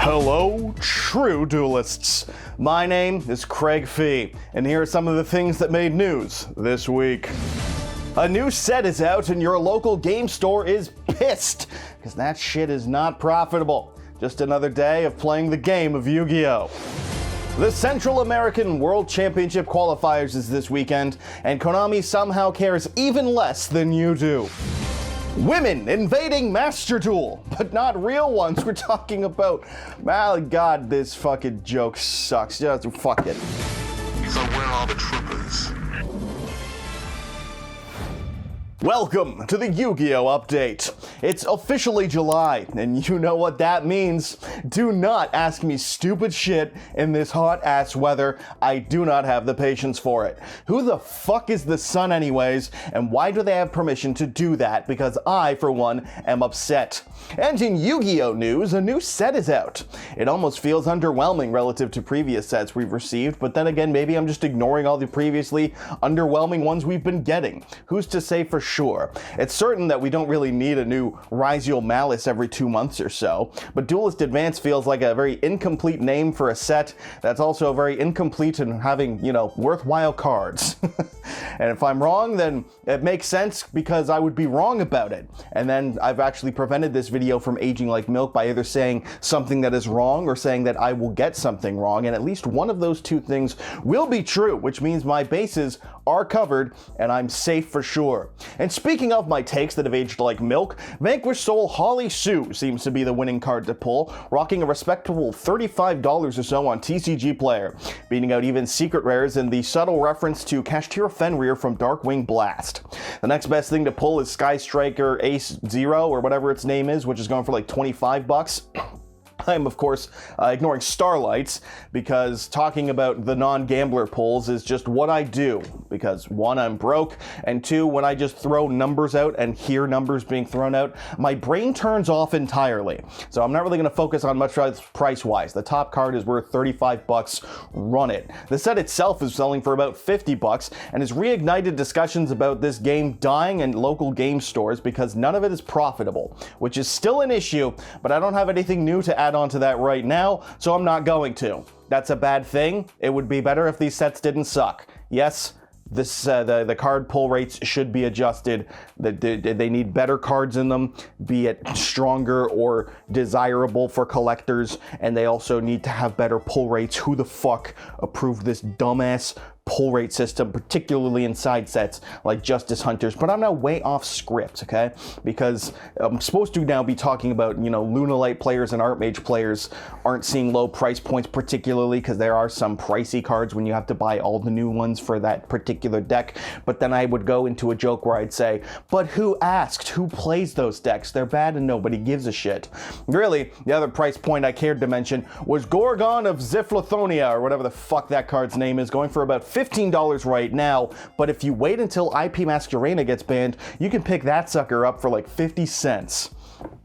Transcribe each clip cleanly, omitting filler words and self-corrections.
Hello, true duelists. My name is Craig Fee, and here are some of the things that made news this week. A new set is out and your local game store is pissed, because that shit is not profitable. Just another day of playing the game of Yu-Gi-Oh! The Central American World Championship qualifiers is this weekend, and Konami somehow cares even less than you do. Women invading Master Duel, but not real ones. We're talking about, my god, this fucking joke sucks. Just fuck it. So where are the troopers? Welcome to the Yu-Gi-Oh! Update. It's officially July, and you know what that means. Do not ask me stupid shit in this hot-ass weather. I do not have the patience for it. Who the fuck is the sun anyways, and why do they have permission to do that? Because I, for one, am upset. And in Yu-Gi-Oh! News, a new set is out. It almost feels underwhelming relative to previous sets we've received, but then again, maybe I'm just ignoring all the previously underwhelming ones we've been getting. Who's to say for sure? It's certain that we don't really need a new Maliss every 2 months or so, but Duelist Advance feels like a very incomplete name for a set that's also very incomplete in having, worthwhile cards. And if I'm wrong, then it makes sense because I would be wrong about it. And then I've actually prevented this video from aging like milk by either saying something that is wrong or saying that I will get something wrong, and at least one of those two things will be true, which means my bases are covered and I'm safe for sure. And speaking of my takes that have aged like milk, Vanquish Soul Holly Sue seems to be the winning card to pull, rocking a respectable $35 or so on TCG Player, beating out even secret rares in the subtle reference to Kashtira Fenrir from Darkwing Blast. The next best thing to pull is Sky Striker Ace Zero, or whatever its name is, which is going for like 25 bucks. I'm, of course, ignoring Starlights, because talking about the non-gambler pulls is just what I do. Because one, I'm broke, and two, when I just throw numbers out and hear numbers being thrown out, my brain turns off entirely. So I'm not really going to focus on much price-wise. The top card is worth 35 bucks. Run it. The set itself is selling for about 50 bucks, and has reignited discussions about this game dying in local game stores because none of it is profitable, which is still an issue, but I don't have anything new to add on to that right now, so I'm not going to. That's a bad thing. It would be better if these sets didn't suck. Yes, the card pull rates should be adjusted. They need better cards in them, be it stronger or desirable for collectors, and they also need to have better pull rates. Who the fuck approved this dumbass pull rate system, particularly in side sets like Justice Hunters? But I'm now way off script, okay? Because I'm supposed to now be talking about, Lunalight players and Archmage players aren't seeing low price points, particularly because there are some pricey cards when you have to buy all the new ones for that particular deck. But then I would go into a joke where I'd say, but who asked? Who plays those decks? They're bad and nobody gives a shit. Really, the other price point I cared to mention was Gorgon of Ziflothonia, or whatever the fuck that card's name is, going for about $15 right now, but if you wait until IP Masquerena gets banned, you can pick that sucker up for like 50 cents.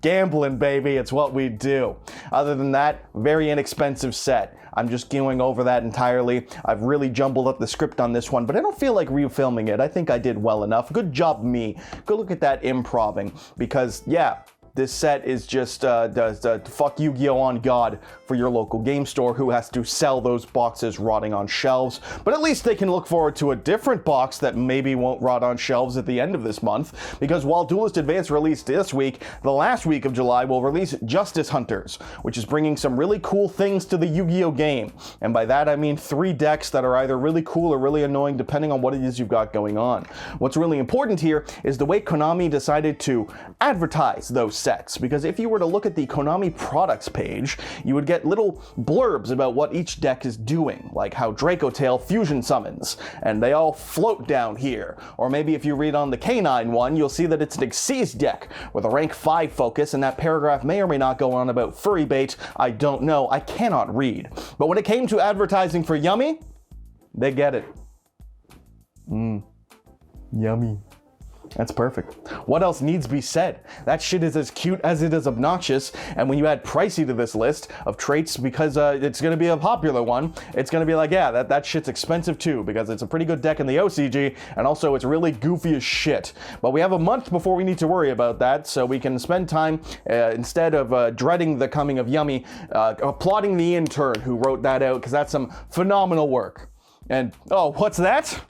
Gambling, baby, it's what we do. Other than that, very inexpensive set. I'm just going over that entirely. I've really jumbled up the script on this one, but I don't feel like refilming it. I think I did well enough. Good job, me. Go look at that improving, because, yeah, this set is just fuck Yu-Gi-Oh! On God for your local game store who has to sell those boxes rotting on shelves. But at least they can look forward to a different box that maybe won't rot on shelves at the end of this month, because while Duelist Advance released this week, the last week of July will release Justice Hunters, which is bringing some really cool things to the Yu-Gi-Oh! Game. And by that I mean 3 decks that are either really cool or really annoying depending on what it is you've got going on. What's really important here is the way Konami decided to advertise those sets, because if you were to look at the Konami products page, you would get little blurbs about what each deck is doing, like how Draco Tail fusion summons, and they all float down here. Or maybe if you read on the K9 one, you'll see that it's an Xyz deck with a rank 5 focus, and that paragraph may or may not go on about furry bait. I don't know, I cannot read. But when it came to advertising for Yummy, they get it. Yummy. That's perfect. What else needs to be said? That shit is as cute as it is obnoxious, and when you add pricey to this list of traits, because it's going to be a popular one, it's going to be like, yeah, that shit's expensive too, because it's a pretty good deck in the OCG, and also it's really goofy as shit. But we have a month before we need to worry about that, so we can spend time, instead of dreading the coming of Yummy, applauding the intern who wrote that out, because that's some phenomenal work. And, oh, what's that?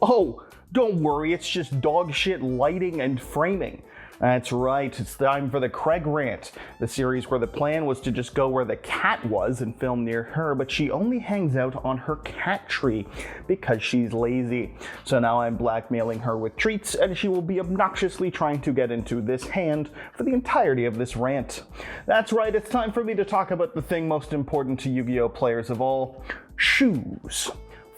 Oh, don't worry, it's just dog shit lighting and framing. That's right, it's time for the Craig Rant, the series where the plan was to just go where the cat was and film near her, but she only hangs out on her cat tree because she's lazy. So now I'm blackmailing her with treats, and she will be obnoxiously trying to get into this hand for the entirety of this rant. That's right, it's time for me to talk about the thing most important to Yu-Gi-Oh! Players of all: shoes,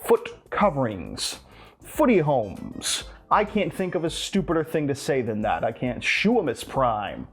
foot coverings, footy homes. I can't think of a stupider thing to say than that. I can't. Shoeamus Prime.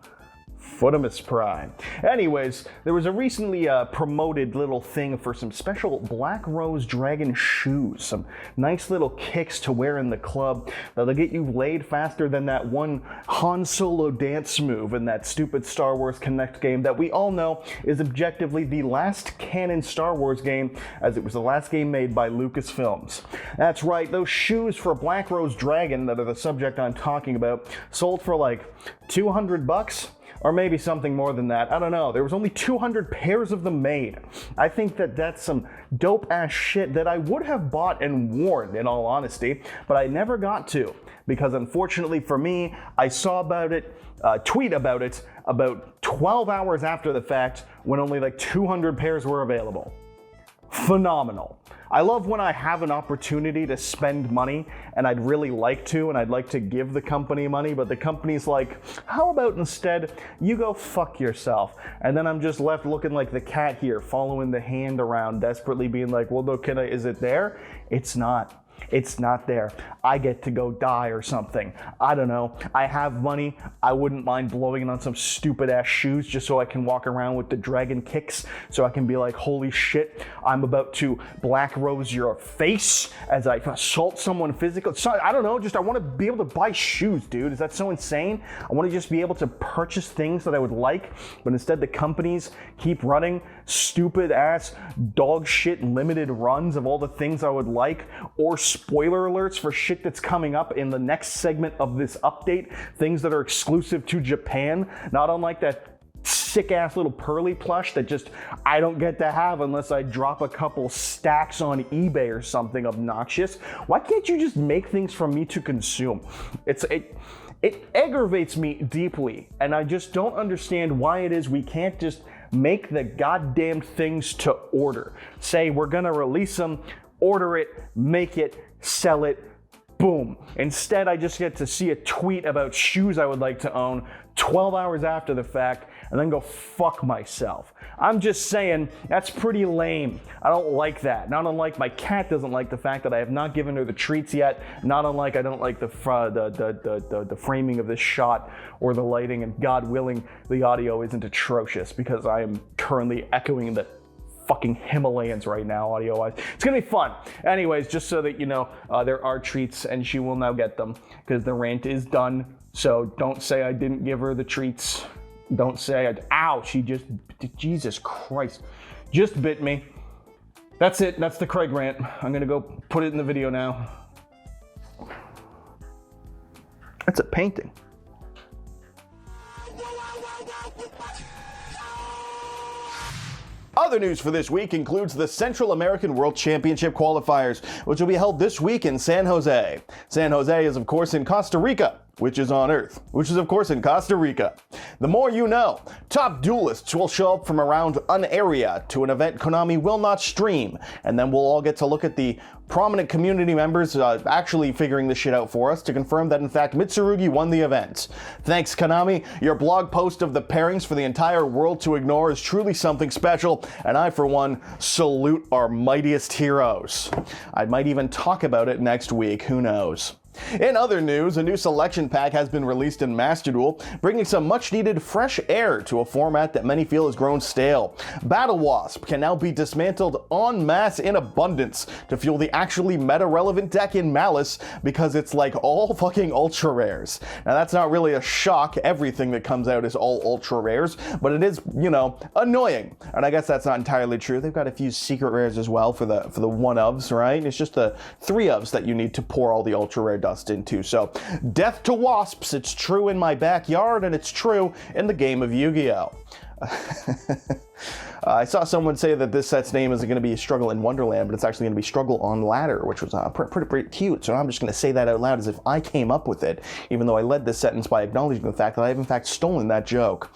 Footamus Prime. Anyways, there was a recently promoted little thing for some special Black Rose Dragon shoes. Some nice little kicks to wear in the club that'll get you laid faster than that one Han Solo dance move in that stupid Star Wars Connect game that we all know is objectively the last canon Star Wars game, as it was the last game made by Lucasfilms. That's right, those shoes for Black Rose Dragon that are the subject I'm talking about sold for like $200? Or maybe something more than that. I don't know. There was only 200 pairs of them made. I think that that's some dope-ass shit that I would have bought and worn, in all honesty, but I never got to, because unfortunately for me, I saw about it, tweet about it, about 12 hours after the fact, when only like 200 pairs were available. Phenomenal. I love when I have an opportunity to spend money, and I'd really like to, and I'd like to give the company money, but the company's like, how about instead you go fuck yourself? And then I'm just left looking like the cat here, following the hand around, desperately being like, well, no, is it there? It's not. It's not there. I get to go die or something. I don't know. I have money. I wouldn't mind blowing it on some stupid ass shoes just so I can walk around with the dragon kicks, so I can be like, holy shit, I'm about to Black Rose your face as I assault someone physically. So, I don't know, just I want to be able to buy shoes, dude. Is that so insane? I want to just be able to purchase things that I would like, but instead the companies keep running stupid ass dog shit limited runs of all the things I would like, or spoiler alerts for shit that's coming up in the next segment of this update, things that are exclusive to Japan, not unlike that sick ass little Pearly plush that just I don't get to have unless I drop a couple stacks on eBay or something obnoxious. Why can't you just make things for me to consume? It aggravates me deeply, and I just don't understand why it is we can't just make the goddamn things to order. Say we're gonna release them, order it, make it, sell it, boom. Instead, I just get to see a tweet about shoes I would like to own 12 hours after the fact, and then go fuck myself. I'm just saying, that's pretty lame. I don't like that. Not unlike my cat doesn't like the fact that I have not given her the treats yet. Not unlike I don't like the framing of this shot or the lighting, and God willing, the audio isn't atrocious because I am currently echoing the fucking Himalayas right now, audio-wise. It's gonna be fun. Anyways, just so that you know, there are treats, and she will now get them because the rant is done. So don't say I didn't give her the treats. Don't say, ow, she just, Jesus Christ, just bit me. That's it, that's the Craig rant. I'm gonna go put it in the video now. That's a painting. Other news for this week includes the Central American World Championship qualifiers, which will be held this week in San Jose. San Jose is, of course, in Costa Rica, which is on Earth, which is, of course, in Costa Rica. The more you know. Top duelists will show up from around an area to an event Konami will not stream, and then we'll all get to look at the prominent community members actually figuring this shit out for us to confirm that, in fact, Mitsurugi won the event. Thanks, Konami. Your blog post of the pairings for the entire world to ignore is truly something special, and I, for one, salute our mightiest heroes. I might even talk about it next week, who knows. In other news, a new selection pack has been released in Master Duel, bringing some much-needed fresh air to a format that many feel has grown stale. Battle Wasp can now be dismantled en masse in abundance to fuel the actually meta-relevant deck in Maliss, because it's like all fucking ultra rares. Now that's not really a shock, everything that comes out is all ultra rares, but it is, you know, annoying. And I guess that's not entirely true. They've got a few secret rares as well for the one-ofs, right? It's just the 3-ofs that you need to pour all the ultra rare dust into. So, death to wasps, it's true in my backyard, and it's true in the game of Yu-Gi-Oh! I saw someone say that this set's name isn't going to be Struggle in Wonderland, but it's actually going to be Struggle on Ladder, which was pretty cute. So I'm just going to say that out loud as if I came up with it, even though I led this sentence by acknowledging the fact that I have in fact stolen that joke.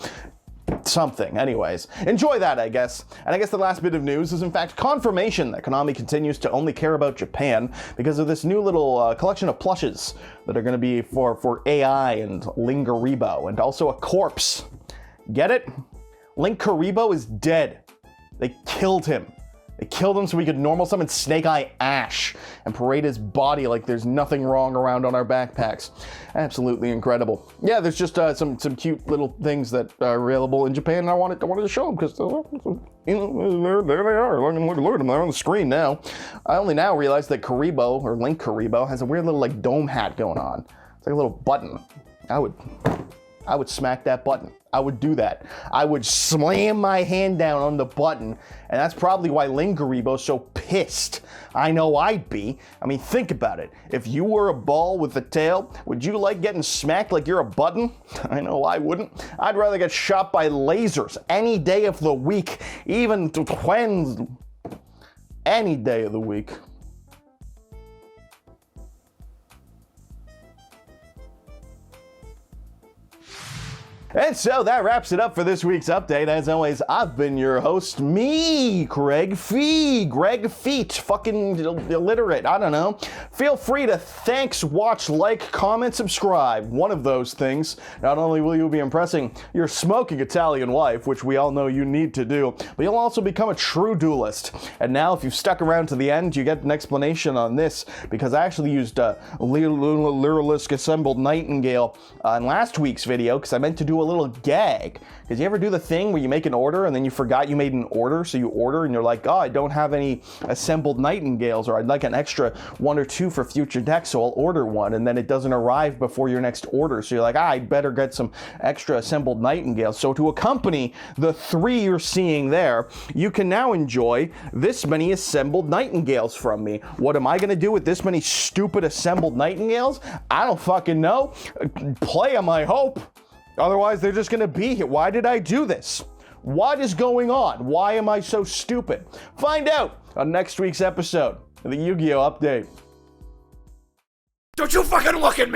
Something. Anyways, enjoy that, I guess. And I guess the last bit of news is in fact confirmation that Konami continues to only care about Japan because of this new little collection of plushes that are going to be for AI and Linkuriboh, and also a corpse. Get it? Linkuriboh is dead. They killed him. They killed him so we could normal summon Snake Eye Ash and parade his body like there's nothing wrong around on our backpacks. Absolutely incredible. Yeah, there's just some cute little things that are available in Japan, and I wanted to show them because, you know, there they are. Look at them. They're on the screen now. I only now realized that Kuriboh, or Linkuriboh, has a weird little like dome hat going on. It's like a little button. I would smack that button. I would do that. I would slam my hand down on the button, and that's probably why Linkuriboh's so pissed. I know I'd be. I mean, think about it. If you were a ball with a tail, would you like getting smacked like you're a button? I know I wouldn't. I'd rather get shot by lasers any day of the week, even twins, any day of the week. And so that wraps it up for this week's update. As always, I've been your host, me, Greg Feet, fucking illiterate, I don't know. Feel free to thanks, watch, like, comment, subscribe, one of those things. Not only will you be impressing your smoking Italian wife, which we all know you need to do, but you'll also become a true duelist. And now, if you've stuck around to the end, you get an explanation on this, because I actually used Lyrilisk Assembled Nightingale in last week's video, because I meant to do a little gag. Did you ever do the thing where you make an order and then you forgot you made an order, so you order and you're like, oh, I don't have any assembled nightingales, or I'd like an extra 1 or 2 for future decks, so I'll order one, and then it doesn't arrive before your next order, so you're like, I'd better get some extra assembled nightingales. So to accompany the 3 you're seeing there, you can now enjoy this many assembled nightingales from me. What am I gonna do with this many stupid assembled nightingales? I don't fucking know. Play them, I hope. Otherwise, they're just gonna be here. Why did I do this? What is going on? Why am I so stupid? Find out on next week's episode of the Yu-Gi-Oh! Update. Don't you fucking look at me!